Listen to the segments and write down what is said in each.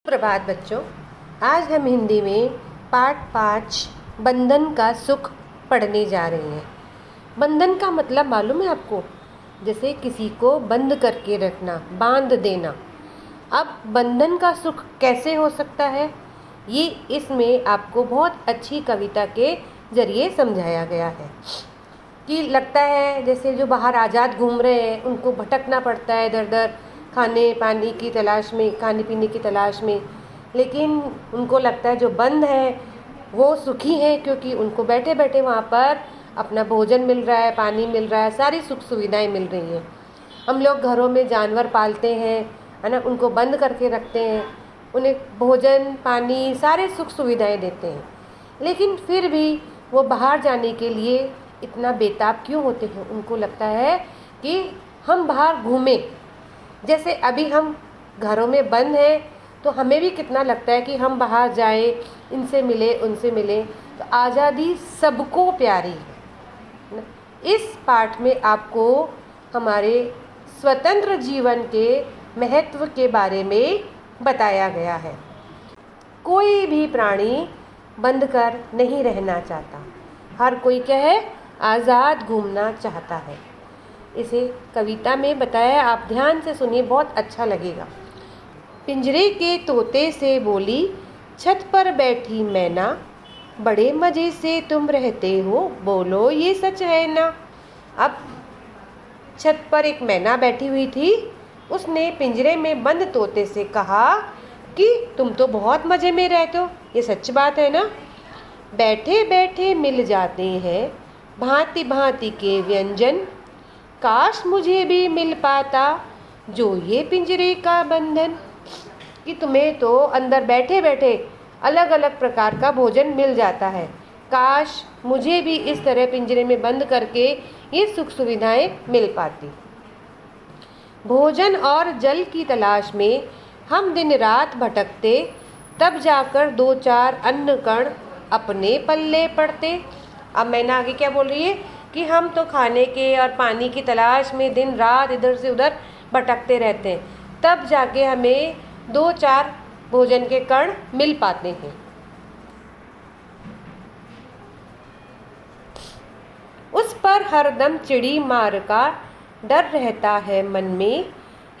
प्रभात बच्चों, आज हम हिंदी में पाठ 5 बंधन का सुख पढ़ने जा रहे हैं। बंधन का मतलब मालूम है आपको? जैसे किसी को बंद करके रखना, बांध देना। अब बंधन का सुख कैसे हो सकता है, ये इसमें आपको बहुत अच्छी कविता के जरिए समझाया गया है। कि लगता है जैसे जो बाहर आज़ाद घूम रहे हैं उनको भटकना पड़ता है इधर उधर, खाने पानी की तलाश में, खाने पीने की तलाश में, लेकिन उनको लगता है जो बंद है वो सुखी है, क्योंकि उनको बैठे बैठे वहाँ पर अपना भोजन मिल रहा है, पानी मिल रहा है, सारी सुख सुविधाएं मिल रही हैं। हम लोग घरों में जानवर पालते हैं, है ना, उनको बंद करके रखते हैं, उन्हें भोजन पानी सारे सुख सुविधाएं देते हैं, लेकिन फिर भी वो बाहर जाने के लिए इतना बेताब क्यों होते हैं? उनको लगता है कि हम बाहर घूमें। जैसे अभी हम घरों में बंद हैं तो हमें भी कितना लगता है कि हम बाहर जाएं, इनसे मिले उनसे मिले। तो आज़ादी सबको प्यारी है। इस पाठ में आपको हमारे स्वतंत्र जीवन के महत्व के बारे में बताया गया है। कोई भी प्राणी बंद कर नहीं रहना चाहता, हर कोई क्या है, आज़ाद घूमना चाहता है। इसे कविता में बताया, आप ध्यान से सुनिए, बहुत अच्छा लगेगा। पिंजरे के तोते से बोली, छत पर बैठी मैना, बड़े मज़े से तुम रहते हो, बोलो ये सच है ना। अब छत पर एक मैना बैठी हुई थी। उसने पिंजरे में बंद तोते से कहा कि तुम तो बहुत मज़े में रहते हो, ये सच बात है ना। बैठे बैठे मिल जाते हैं भांति भांति के व्यंजन, काश मुझे भी मिल पाता जो ये पिंजरे का बंधन। कि तुम्हें तो अंदर बैठे बैठे अलग अलग प्रकार का भोजन मिल जाता है, काश मुझे भी इस तरह पिंजरे में बंद करके ये सुख सुविधाएं मिल पाती। भोजन और जल की तलाश में हम दिन रात भटकते, तब जाकर दो चार अन्न कण अपने पल्ले पड़ते। अब मैंने आगे क्या बोल रही है कि हम तो खाने के और पानी की तलाश में दिन रात इधर से उधर भटकते रहते हैं, तब जाके हमें दो चार भोजन के कण मिल पाते हैं। उस पर हरदम चिड़ी मार का डर रहता है मन में,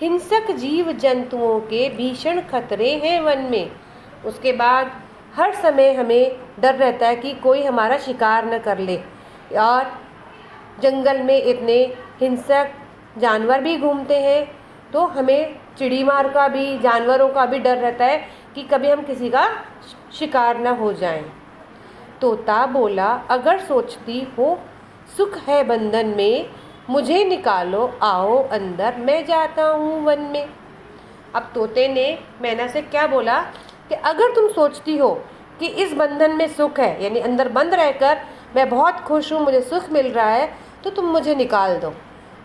हिंसक जीव जंतुओं के भीषण खतरे हैं वन में। उसके बाद हर समय हमें डर रहता है कि कोई हमारा शिकार न कर ले, और जंगल में इतने हिंसक जानवर भी घूमते हैं, तो हमें चिड़ी मार का भी, जानवरों का भी डर रहता है कि कभी हम किसी का शिकार न हो जाएं। तोता बोला, अगर सोचती हो सुख है बंधन में, मुझे निकालो आओ अंदर, मैं जाता हूँ वन में। अब तोते ने मैना से क्या बोला कि अगर तुम सोचती हो कि इस बंधन में सुख है, यानी अंदर बंद रहकर मैं बहुत खुश हूँ, मुझे सुख मिल रहा है, तो तुम मुझे निकाल दो,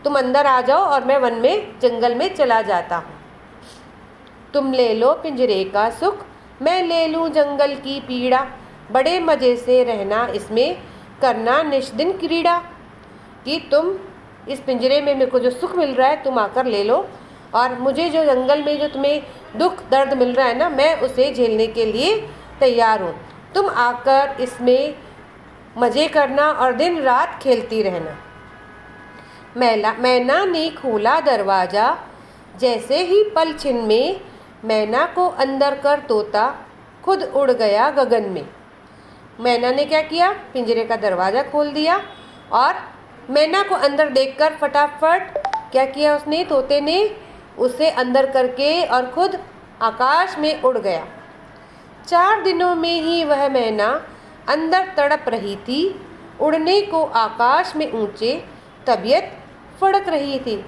तुम अंदर आ जाओ और मैं वन में जंगल में चला जाता हूँ। तुम ले लो पिंजरे का सुख, मैं ले लूँ जंगल की पीड़ा, बड़े मज़े से रहना इसमें, करना निष्दिन क्रीड़ा। कि तुम इस पिंजरे में मेरे को जो सुख मिल रहा है तुम आकर ले लो, और मुझे जो जंगल में जो तुम्हें दुख दर्द मिल रहा है ना, मैं उसे झेलने के लिए तैयार हूँ। तुम आकर इसमें मज़े करना और दिन रात खेलती रहना। मैना ने खोला दरवाज़ा, जैसे ही पल छिन में, मैना को अंदर कर तोता खुद उड़ गया गगन में। मैना ने क्या किया, पिंजरे का दरवाज़ा खोल दिया, और मैना को अंदर देखकर फटाफट क्या किया उसने, तोते ने उसे अंदर करके और खुद आकाश में उड़ गया। 4 दिनों में ही वह मैना अंदर तड़प रही थी, उड़ने को आकाश में ऊंचे तबीयत फड़क रही थी।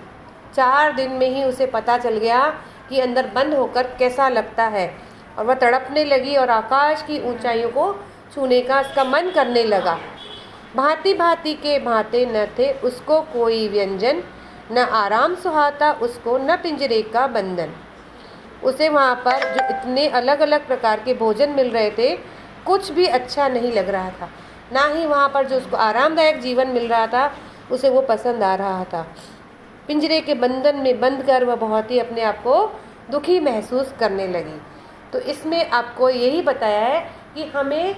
4 दिन में ही उसे पता चल गया कि अंदर बंद होकर कैसा लगता है, और वह तड़पने लगी और आकाश की ऊंचाइयों को छूने का उसका मन करने लगा। भांति भांति के भांते न थे उसको कोई व्यंजन, न आराम सुहाता उसको न पिंजरे का बंधन। उसे वहाँ पर जो इतने अलग अलग प्रकार के भोजन मिल रहे थे, कुछ भी अच्छा नहीं लग रहा था, ना ही वहाँ पर जो उसको आरामदायक जीवन मिल रहा था उसे वो पसंद आ रहा था। पिंजरे के बंधन में बंद कर वह बहुत ही अपने आप को दुखी महसूस करने लगी। तो इसमें आपको यही बताया है कि हमें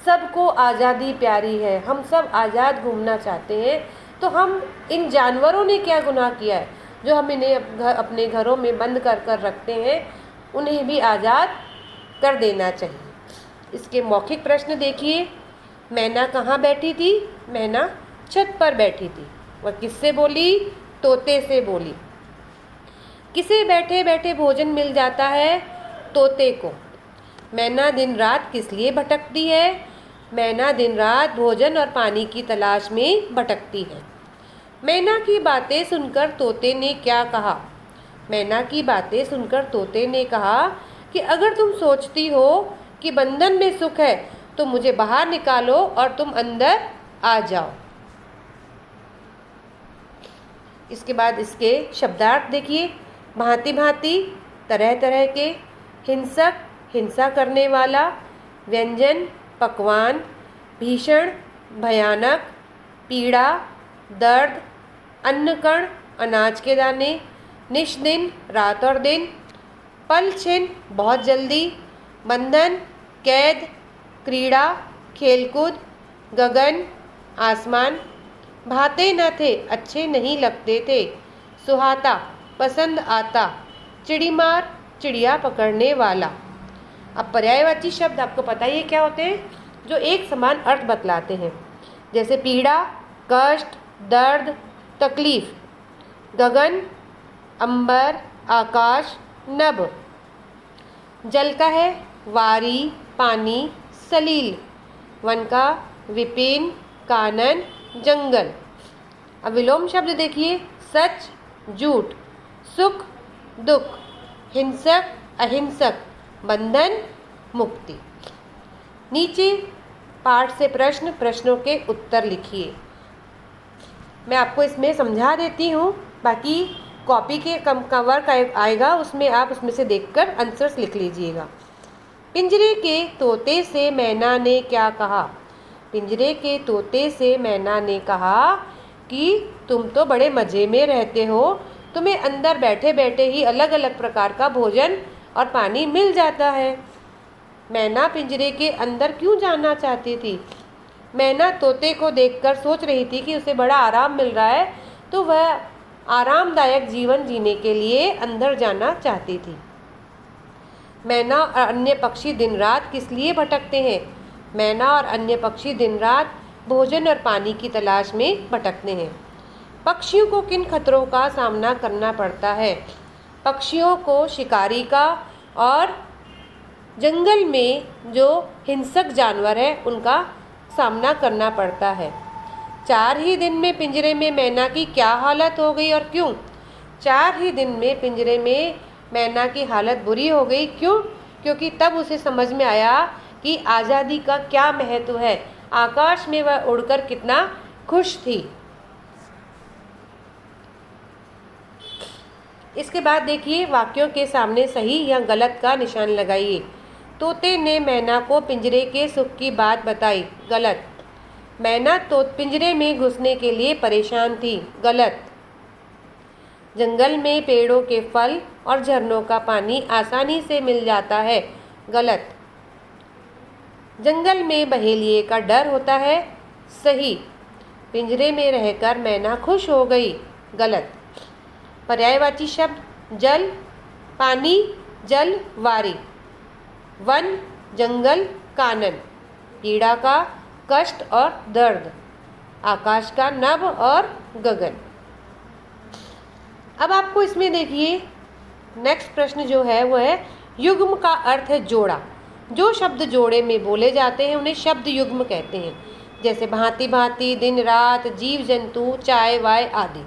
सबको आज़ादी प्यारी है, हम सब आज़ाद घूमना चाहते हैं। तो हम इन जानवरों ने क्या गुनाह किया है जो हम इन्हें अपने घरों में बंद कर कर रखते हैं, उन्हें भी आज़ाद कर देना चाहिए। इसके मौखिक प्रश्न देखिए। मैना कहाँ बैठी थी? मैना छत पर बैठी थी। वह किससे बोली? तोते से बोली। किसे बैठे बैठे भोजन मिल जाता है? तोते को। मैना दिन रात किस लिए भटकती है? मैना दिन रात भोजन और पानी की तलाश में भटकती है। मैना की बातें सुनकर तोते ने क्या कहा? मैना की बातें सुनकर तोते ने कहा कि अगर तुम सोचती हो कि बंधन में सुख है तो मुझे बाहर निकालो और तुम अंदर आ जाओ। इसके बाद इसके शब्दार्थ देखिए। भांति भांति, तरह तरह के, हिंसक, हिंसा करने वाला, व्यंजन, पकवान, भीषण, भयानक, पीड़ा, दर्द, अन्नकण, अनाज के दाने, निष्दिन, रात और दिन, पल छिन, बहुत जल्दी, बंधन, कैद, क्रीड़ा, खेलकूद, गगन, आसमान, भाते न थे, अच्छे नहीं लगते थे, सुहाता, पसंद आता, चिड़ीमार, चिड़िया पकड़ने वाला। अब पर्यायवाची शब्द आपको पता ही है क्या होते हैं, जो एक समान अर्थ बतलाते हैं। जैसे पीड़ा, कष्ट, दर्द, तकलीफ। गगन, अंबर, आकाश, नभ। जल का है वारी, पानी, सलील। वन का विपिन, कानन, जंगल। अब विलोम शब्द देखिए। सच, झूठ, सुख, दुख, हिंसक, अहिंसक, बंधन, मुक्ति। नीचे पाठ से प्रश्न, प्रश्नों के उत्तर लिखिए। मैं आपको इसमें समझा देती हूँ, बाकी कॉपी के कवर का आएगा, उसमें आप उसमें से देखकर आंसर्स लिख लीजिएगा। पिंजरे के तोते से मैना ने क्या कहा? पिंजरे के तोते से मैना ने कहा कि तुम तो बड़े मज़े में रहते हो, तुम्हें अंदर बैठे बैठे ही अलग अलग प्रकार का भोजन और पानी मिल जाता है। मैना पिंजरे के अंदर क्यों जाना चाहती थी? मैना तोते को देखकर सोच रही थी कि उसे बड़ा आराम मिल रहा है, तो वह आरामदायक जीवन जीने के लिए अंदर जाना चाहती थी। मैना और अन्य पक्षी दिन रात किस लिए भटकते हैं? मैना और अन्य पक्षी दिन रात भोजन और पानी की तलाश में भटकते हैं। पक्षियों को किन खतरों का सामना करना पड़ता है? पक्षियों को शिकारी का और जंगल में जो हिंसक जानवर है उनका सामना करना पड़ता है। 4 ही दिन में पिंजरे में मैना की क्या हालत हो गई और क्यों? 4 ही दिन में पिंजरे में मैना की हालत बुरी हो गई। क्यों? क्योंकि तब उसे समझ में आया कि आज़ादी का क्या महत्व है। आकाश में वह उड़कर कितना खुश थी। इसके बाद देखिए, वाक्यों के सामने सही या गलत का निशान लगाइए। तोते ने मैना को पिंजरे के सुख की बात बताई। गलत। मैना तो पिंजरे में घुसने के लिए परेशान थी। गलत। जंगल में पेड़ों के फल और झरनों का पानी आसानी से मिल जाता है। गलत। जंगल में बहेलिए का डर होता है। सही। पिंजरे में रहकर मैना खुश हो गई। गलत। पर्यायवाची शब्द जल, पानी, जल, वारी। वन, जंगल, कानन। पीड़ा का कष्ट और दर्द। आकाश का नभ और गगन। अब आपको इसमें देखिए, नेक्स्ट प्रश्न जो है वो है युग्म का अर्थ है जोड़ा। जो शब्द जोड़े में बोले जाते हैं उन्हें शब्द युग्म कहते हैं। जैसे भांति भांति, दिन रात, जीव जंतु, चाय वाय आदि।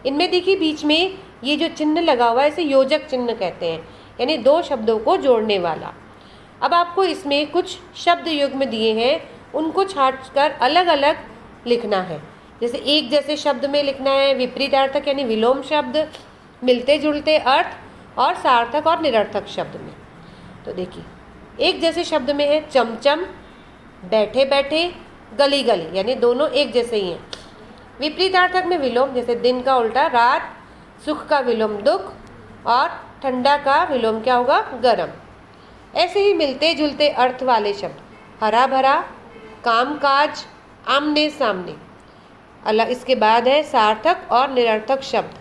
इनमें देखिए बीच में ये जो चिन्ह लगा हुआ है इसे योजक चिन्ह कहते हैं, यानी 2 शब्दों को जोड़ने वाला। अब आपको इसमें कुछ शब्द युग्म दिए हैं, उनको छांटकर अलग अलग लिखना है। जैसे एक जैसे शब्द में लिखना है विपरीतार्थक यानी विलोम शब्द, मिलते जुलते अर्थ, और सार्थक और निरर्थक शब्द में। तो देखिए, एक जैसे शब्द में है चमचम, बैठे बैठे, गली गली, यानी दोनों एक जैसे ही हैं। विपरीतार्थक में विलोम, जैसे दिन का उल्टा रात, सुख का विलोम दुख, और ठंडा का विलोम क्या होगा? गरम। ऐसे ही मिलते जुलते अर्थ वाले शब्द हरा भरा, कामकाज, आमने सामने। अलग इसके बाद है सार्थक और निरर्थक शब्द।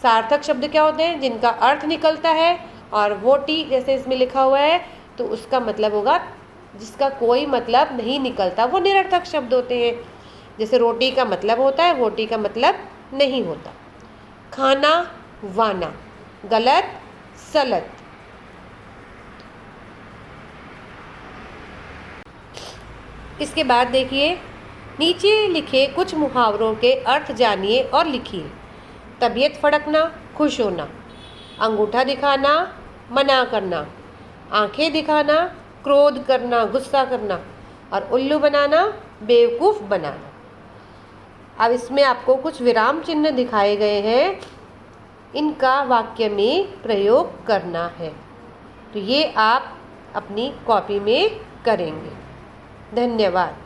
सार्थक शब्द क्या होते हैं? जिनका अर्थ निकलता है, और वोटी जैसे इसमें लिखा हुआ है तो उसका मतलब होगा जिसका कोई मतलब नहीं निकलता, वो निरर्थक शब्द होते हैं। जैसे रोटी का मतलब होता है, वोटी का मतलब नहीं होता। खाना, वाना, गलत, सलत। इसके बाद देखिए, नीचे लिखे कुछ मुहावरों के अर्थ जानिए और लिखिए। तबीयत फड़कना, खुश होना। अंगूठा दिखाना, मना करना। आंखें दिखाना, क्रोध करना, गुस्सा करना। और उल्लू बनाना, बेवकूफ़ बनाना। अब इसमें आपको कुछ विराम चिन्ह दिखाए गए हैं, इनका वाक्य में प्रयोग करना है। तो ये आप अपनी कॉपी में करेंगे। धन्यवाद।